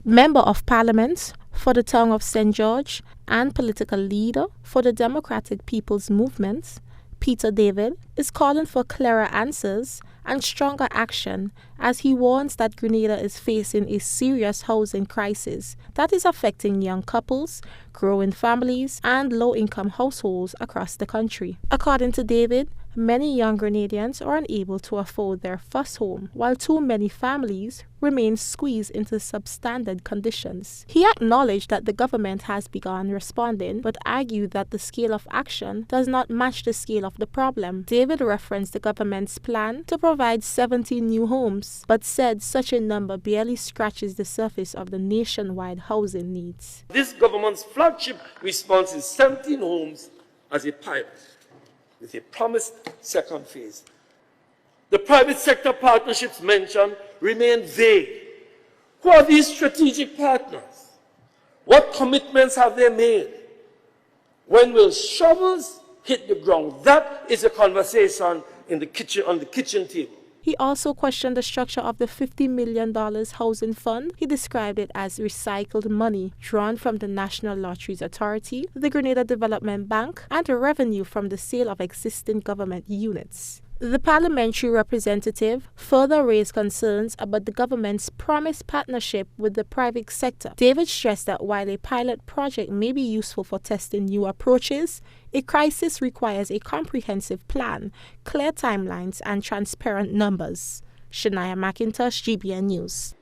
Member of Parliament for the town of St. George and political leader for the Democratic People's Movement, Peter David, is calling for clearer answers and stronger action as he warns that Grenada is facing a serious housing crisis that is affecting young couples, growing families, and low-income households across the country. According to David, many young Grenadians are unable to afford their first home, while too many families remain squeezed into substandard conditions. He acknowledged that the government has begun responding, but argued that the scale of action does not match the scale of the problem. David referenced the government's plan to provide 70 new homes, but said such a number barely scratches the surface of the nationwide housing needs. This government's flagship response is 17 homes as a pilot, with a promised second phase. The private sector partnerships mentioned remain vague. Who are these strategic partners? What commitments have they made? When will shovels hit the ground? That is a conversation in the kitchen, on the kitchen table. He also questioned the structure of the $50 million housing fund. He described it as recycled money drawn from the National Lotteries Authority, the Grenada Development Bank, and the revenue from the sale of existing government units. The parliamentary representative further raised concerns about the government's promised partnership with the private sector. David stressed that while a pilot project may be useful for testing new approaches, a crisis requires a comprehensive plan, clear timelines, and transparent numbers. Shania McIntosh, GBN News.